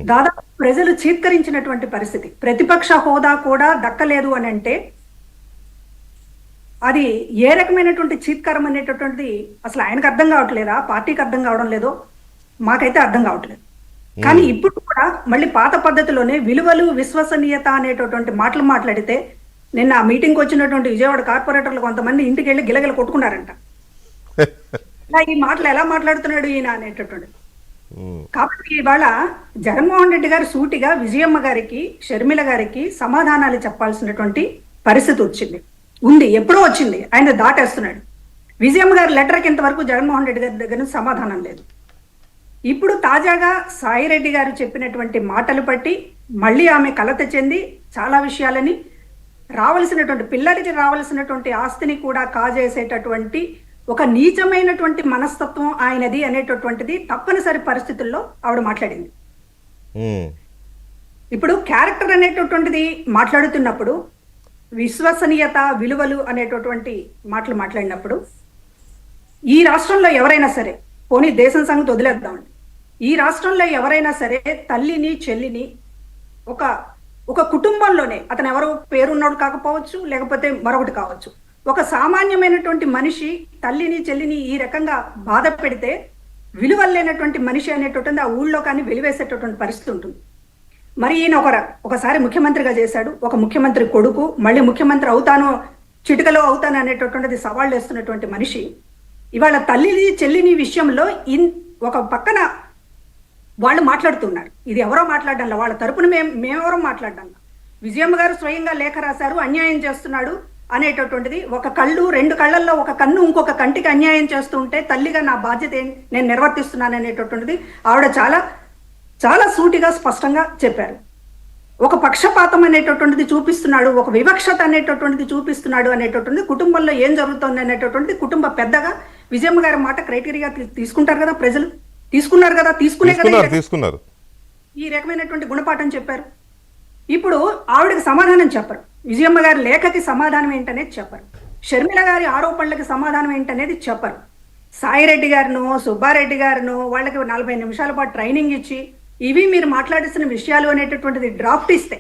దాదాపు ప్రజలు చీత్కరించినటువంటి పరిస్థితి. ప్రతిపక్ష హోదా కూడా దక్కలేదు అని అంటే అది ఏ రకమైనటువంటి చీత్కారం అనేటటువంటిది అసలు ఆయనకు అర్థం కావట్లేదా, పార్టీకి అర్థం కావడం లేదో మాకైతే అర్థం కావట్లేదు. కానీ ఇప్పుడు కూడా మళ్ళీ పాత పద్ధతిలోనే విలువలు విశ్వసనీయత అనేటటువంటి మాటలు మాట్లాడితే, నిన్న ఆ మీటింగ్కి వచ్చినటువంటి విజయవాడ కార్పొరేటర్లు కొంతమంది ఇంటికి వెళ్ళి గిలగిల కొట్టుకున్నారంట. ఈ మాటలు ఎలా మాట్లాడుతున్నాడు ఈయన అనేటటువంటి. కాబట్టి ఇవాళ జగన్మోహన్ రెడ్డి గారు సూటిగా విజయమ్మ గారికి, షర్మిల గారికి సమాధానాలు చెప్పాల్సినటువంటి పరిస్థితి ఉంది, ఎప్పుడో వచ్చింది. ఆయన దాటేస్తున్నాడు. విజయమ్మ గారి లెటర్కి ఇంతవరకు జగన్మోహన్ రెడ్డి గారి దగ్గర సమాధానం లేదు. ఇప్పుడు తాజాగా సాయిరెడ్డి గారు చెప్పినటువంటి మాటలు బట్టి మళ్ళీ ఆమె కలత చెంది చాలా విషయాలని పిల్లలకి రావాల్సినటువంటి ఆస్తిని కూడా కాజేసేటటువంటి ఒక నీచమైనటువంటి మనస్తత్వం ఆయనది అనేటటువంటిది తప్పనిసరి పరిస్థితుల్లో ఆవిడ మాట్లాడింది. ఇప్పుడు క్యారెక్టర్ అనేటటువంటిది మాట్లాడుతున్నప్పుడు, విశ్వసనీయత, విలువలు అనేటటువంటి మాటలు మాట్లాడినప్పుడు, ఈ రాష్ట్రంలో ఎవరైనా సరే, పోనీ దేశం సంగతి వదిలేద్దామండి, ఈ రాష్ట్రంలో ఎవరైనా సరే తల్లిని చెల్లిని ఒక కుటుంబంలోనే, అతను ఎవరో పేరున్నాడు కాకపోవచ్చు, లేకపోతే మరొకటి కావచ్చు, ఒక సామాన్యమైనటువంటి మనిషి తల్లిని చెల్లిని ఈ రకంగా బాధ పెడితే విలువలు లేనటువంటి మనిషి అనేటటువంటి ఆ ఊళ్ళో కానీ వెలివేసేటటువంటి పరిస్థితి ఉంటుంది. మరి ఈయన ఒకసారి ముఖ్యమంత్రిగా చేశాడు. ఒక ముఖ్యమంత్రి కొడుకు, మళ్ళీ ముఖ్యమంత్రి చిటికలో అవుతాను అనేటటువంటిది సవాళ్ళు వేస్తున్నటువంటి మనిషి ఇవాళ తల్లిని చెల్లిని విషయంలో ఒక పక్కన వాళ్ళు మాట్లాడుతున్నారు. ఇది ఎవరో మాట్లాడడంలా, వాళ్ళ తరపున మేమెవరో మాట్లాడడంలా. విజయమ్మ గారు స్వయంగా లేఖ రాశారు, అన్యాయం చేస్తున్నాడు అనేటటువంటిది. రెండు కళ్ళల్లో ఒక కన్ను ఇంకొక కంటికి అన్యాయం చేస్తుంటే తల్లిగా నా బాధ్యత నేను నిర్వర్తిస్తున్నాను అనేటటువంటిది ఆవిడ చాలా చాలా సూటిగా స్పష్టంగా చెప్పారు. ఒక పక్షపాతం అనేటటువంటిది చూపిస్తున్నాడు, ఒక వివక్షత అనేటటువంటిది చూపిస్తున్నాడు అనేటటువంటిది, కుటుంబంలో ఏం జరుగుతుంది అనేటటువంటిది కుటుంబ పెద్దగా విజయమ్మ గారి మాట క్రైటీరియా తీసుకుంటారు కదా ప్రజలు, తీసుకున్నారు కదా, తీసుకున్నారు. ఈ రకమైనటువంటి గుణపాఠం చెప్పారు. ఇప్పుడు ఆవిడకి సమాధానం చెప్పరు. విజయమ్మ గారి లేఖకి సమాధానం ఏంటనేది చెప్పరు. షర్మిల గారి ఆరోపణలకి సమాధానం ఏంటనేది చెప్పరు. సాయిరెడ్డి గారిను, సుబ్బారెడ్డి గారిను వాళ్ళకి 40 నిమిషాల పాటు ట్రైనింగ్ ఇచ్చి ఇవి మీరు మాట్లాడాల్సిన విషయాలు అనేటటువంటిది డ్రాఫ్ట్ ఇస్తే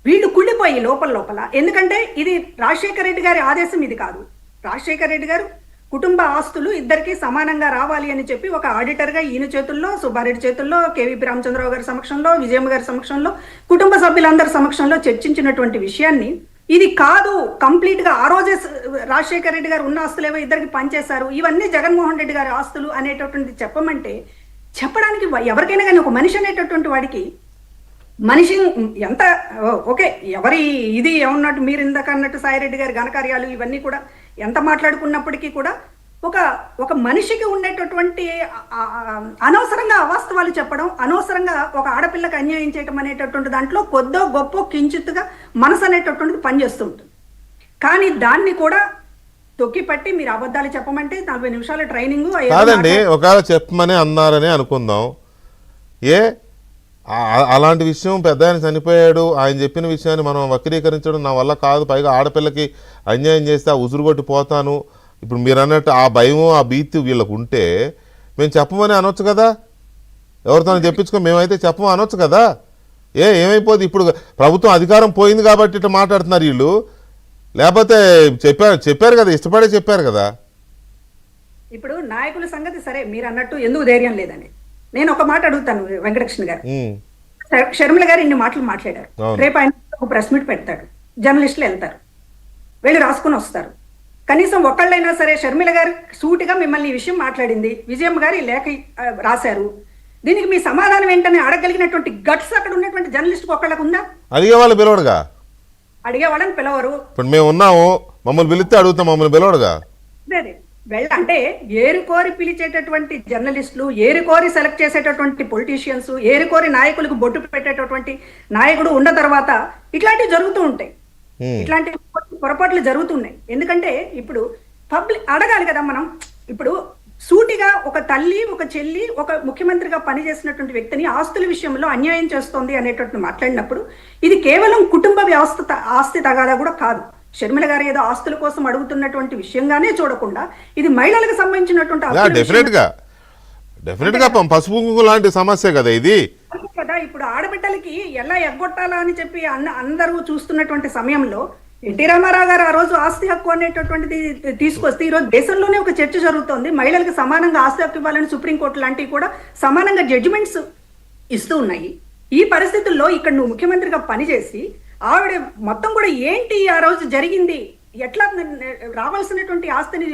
వీళ్ళు కుళ్ళిపోయి లోపల, ఎందుకంటే ఇది రాజశేఖర రెడ్డి గారి ఆదేశం, ఇది కాదు. రాజశేఖర రెడ్డి గారు కుటుంబ ఆస్తులు ఇద్దరికి సమానంగా రావాలి అని చెప్పి ఒక ఆడిటర్గా ఈయన చేతుల్లో, సుబ్బారెడ్డి చేతుల్లో, కేవీపీ రామచంద్రరావు గారి సమక్షంలో, విజయమ్మ గారి సమక్షంలో, కుటుంబ సభ్యులందరి సమక్షంలో చర్చించినటువంటి విషయాన్ని ఇది కాదు, కంప్లీట్ గా ఆ రోజే రాజశేఖర రెడ్డి గారు ఉన్న ఆస్తులేవో ఇద్దరికి పనిచేశారు, ఇవన్నీ జగన్మోహన్ రెడ్డి గారి ఆస్తులు అనేటటువంటిది చెప్పమంటే, చెప్పడానికి ఎవరికైనా కానీ ఒక మనిషి అనేటటువంటి వాడికి మనిషి ఎంత ఓకే, ఎవరి ఇది ఏమన్నట్టు మీరు ఇందాక అన్నట్టు సాయిరెడ్డి గారి ఘనకార్యాలు ఇవన్నీ కూడా ఎంత మాట్లాడుకున్నప్పటికీ కూడా ఒక మనిషికి ఉండేటటువంటి అనవసరంగా అవాస్తవాలు చెప్పడం, అనవసరంగా ఒక ఆడపిల్లకి అన్యాయం చేయడం అనేటటువంటి దాంట్లో కొద్దో గొప్ప కించిత్తుగా మనసు అనేటటువంటిది పనిచేస్తూ ఉంటుంది. కానీ దాన్ని కూడా తొక్కిపట్టి మీరు అబద్ధాలు చెప్పమంటే 40 నిమిషాల ట్రైనింగ్ కాదండి. ఒకవేళ చెప్పమని అన్నారని అనుకుందాం, అలాంటి విషయం పెద్ద ఆయన చనిపోయాడు, ఆయన చెప్పిన విషయాన్ని మనం వక్రీకరించడం నా వల్ల కాదు, పైగా ఆడపిల్లకి అన్యాయం చేస్తే ఆ ఉసురుగొట్టి పోతాను, ఇప్పుడు మీరు అన్నట్టు ఆ భయం ఆ భీతి వీళ్ళకు ఉంటే మేము చెప్పమని అనొచ్చు కదా, ఎవరితో చెప్పించుకో మేమైతే చెప్పమని అనొచ్చు కదా. ఏమైపోద్ది, ఇప్పుడు ప్రభుత్వం అధికారం పోయింది కాబట్టి ఇట్లా మాట్లాడుతున్నారు వీళ్ళు, లేకపోతే చెప్పారు కదా, ఇష్టపడే చెప్పారు కదా. ఇప్పుడు నాయకుల సంగతి సరే, మీరు అన్నట్టు ఎందుకు ధైర్యం లేదని నేను ఒక మాట అడుగుతాను. వెంకటకృష్ణ గారు, షర్మిల గారు ఇన్ని మాటలు మాట్లాడారు, రేపు ఆయన ఒక ప్రెస్ మీట్ పెడతాడు, జర్నలిస్టులు వెళ్తారు, వెళ్ళి రాసుకుని వస్తారు. కనీసం ఒకళ్ళైనా సరే షర్మిల గారు సూటిగా మిమ్మల్ని ఈ విషయం మాట్లాడింది, విజయమ్మ గారు ఈ లేఖ రాశారు, దీనికి మీ సమాధానం ఏంటని అడగలిగినటువంటి గట్స్ అక్కడ ఉన్నటువంటి జర్నలిస్ట్ ఒకళ్ళకు ఉందా? అడిగేవాళ్ళు పిలవడుగా, అడిగేవాళ్ళని పిలవరు. ఇప్పుడు మేము ఉన్నాము, మమ్మల్ని పిలిస్తే అడుగుతాం, మమ్మల్ని పిలవడుగా. అంటే ఏరుకోరి పిలిచేటటువంటి జర్నలిస్టులు, ఏరుకోరి సెలెక్ట్ చేసేటటువంటి పొలిటీషియన్స్, ఏరుకోరి నాయకులకు బొట్టు పెట్టేటటువంటి నాయకుడు ఉన్న తర్వాత ఇట్లాంటివి జరుగుతూ ఉంటాయి, ఇట్లాంటి పొరపాట్లు జరుగుతున్నాయి. ఎందుకంటే ఇప్పుడు పబ్లిక్ అడగాలి కదా మనం. ఇప్పుడు సూటిగా ఒక తల్లి, ఒక చెల్లి, ఒక ముఖ్యమంత్రిగా పనిచేసినటువంటి వ్యక్తిని ఆస్తుల విషయంలో అన్యాయం చేస్తోంది అనేటట్టు మాట్లాడినప్పుడు ఇది కేవలం కుటుంబ వ్యవస్థ ఆస్తి తగాదా కూడా కాదు. షర్మిల గారు ఏదో ఆస్తుల కోసం అడుగుతున్నటువంటి విషయంగానే చూడకుండా ఇది మహిళలకు సంబంధించినటువంటి డెఫినెట్ గా పసుపు కుంకుమ లాంటి సమస్య కదా ఇది. ఇప్పుడు ఆడబిడ్డలకి ఎలా ఎగ్గొట్టాలా అని చెప్పి అందరూ చూస్తున్నటువంటి సమయంలో ఎన్టీ రామారావు గారు ఆ రోజు ఆస్తి హక్కు అనేటటువంటిది తీసుకొస్తే ఈరోజు దేశంలోనే ఒక చర్చ జరుగుతోంది. మహిళలకు సమానంగా ఆస్తి హక్కు ఇవ్వాలని సుప్రీంకోర్టు లాంటివి కూడా సమానంగా జడ్జిమెంట్స్ ఇస్తూ ఉన్నాయి. ఈ పరిస్థితుల్లో ఇక్కడ నువ్వు ముఖ్యమంత్రిగా పనిచేసి ఆవిడ మొత్తం కూడా ఏంటి ఆ రోజు జరిగింది, ఎట్లా రావాల్సినటువంటి ఆస్తిని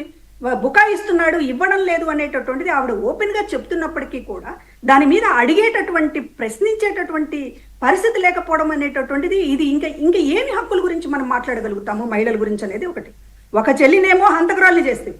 బుకాయిస్తున్నాడు, ఇవ్వడం లేదు అనేటటువంటిది ఆవిడ ఓపెన్ గా చెప్తున్నప్పటికీ కూడా దాని మీద అడిగేటటువంటి ప్రశ్నించేటటువంటి పరిస్థితి లేకపోవడం అనేటటువంటిది ఇది ఇంకా ఏమి హక్కుల గురించి మనం మాట్లాడగలుగుతాము మహిళల గురించి అనేది ఒకటి. ఒక చెల్లినేమో హంతకురాల్ని చేస్తే